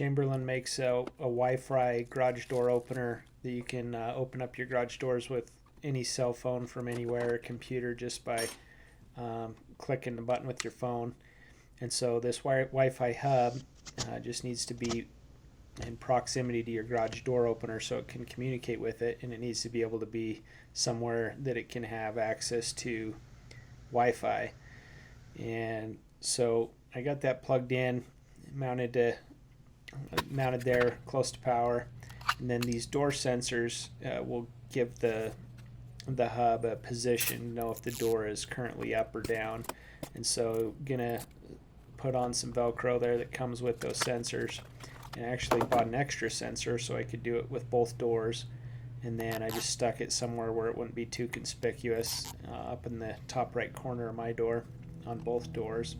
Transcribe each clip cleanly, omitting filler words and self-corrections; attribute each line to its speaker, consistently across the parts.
Speaker 1: Chamberlain makes a Wi-Fi garage door opener that you can open up your garage doors with any cell phone from anywhere, or computer, just by clicking the button with your phone. And so this Wi-Fi hub just needs to be in proximity to your garage door opener so it can communicate with it, and it needs to be able to be somewhere that it can have access to Wi-Fi. And so I got that plugged in, mounted there close to power, and then these door sensors will give the hub a position, know if the door is currently up or down. And so gonna put on some Velcro there that comes with those sensors, and I actually bought an extra sensor so I could do it with both doors. And then I just stuck it somewhere where it wouldn't be too conspicuous, up in the top right corner of my door on both doors.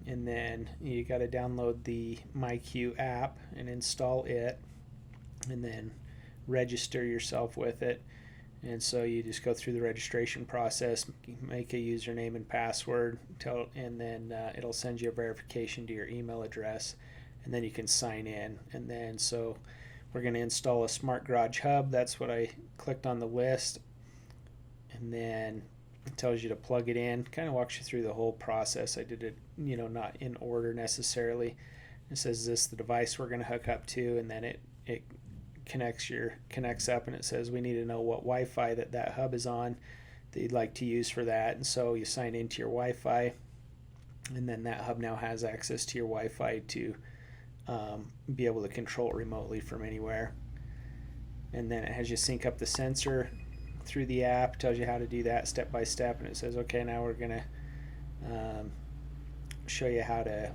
Speaker 1: And then you got to download the myQ app and install it, and then register yourself with it. And so you just go through the registration process, make a username and password, and then it'll send you a verification to your email address, and then you can sign in. And then so we're going to install a smart garage hub. That's what I clicked on the list, and then it tells you to plug it in. Kind of walks you through the whole process. I did it, not in order necessarily. It says, is this the device we're going to hook up to? And then it connects up, and it says we need to know what Wi-Fi that hub is on that you'd like to use for that. And so you sign into your Wi-Fi, and then that hub now has access to your Wi-Fi to be able to control it remotely from anywhere. And then it has you sync up the sensor through the app, tells you how to do that step by step, and it says, okay, now we're gonna show you how to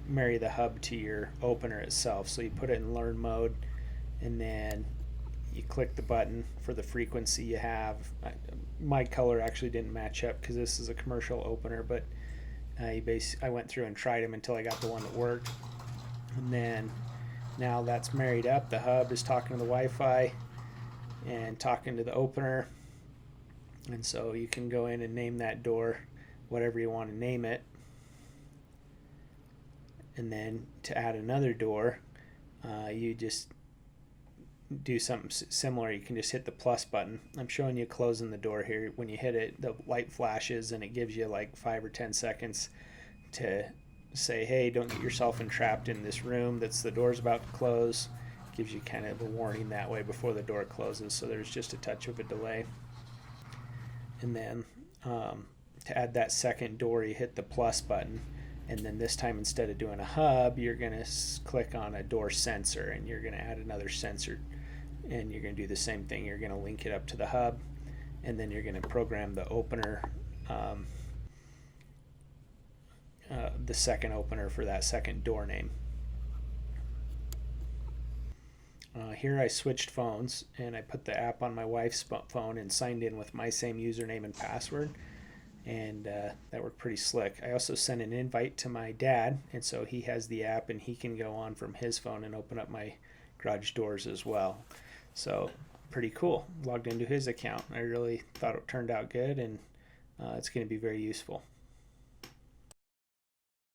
Speaker 1: marry the hub to your opener itself. So you put it in learn mode, and then you click the button for the frequency you have. My color actually didn't match up because this is a commercial opener, but I went through and tried them until I got the one that worked. And then now that's married up, the hub is talking to the Wi-Fi and talking to the opener. And so you can go in and name that door whatever you want to name it. And then to add another door, you just do something similar. You can just hit the plus button. I'm showing you closing the door here. When you hit it, the light flashes, and it gives you like 5 or 10 seconds to say, hey, don't get yourself entrapped in this room that's the door's about to close. Gives you kind of a warning that way before the door closes, so there's just a touch of a delay. And then to add that second door, you hit the plus button, and then this time instead of doing a hub, you're going to click on a door sensor, and you're going to add another sensor, and you're going to do the same thing. You're going to link it up to the hub, and then you're going to program the opener, the second opener for that second door name. Here I switched phones, and I put the app on my wife's phone and signed in with my same username and password, and that worked pretty slick. I also sent an invite to my dad, and so he has the app, and he can go on from his phone and open up my garage doors as well. So pretty cool. Logged into his account. I really thought it turned out good, and it's going to be very useful.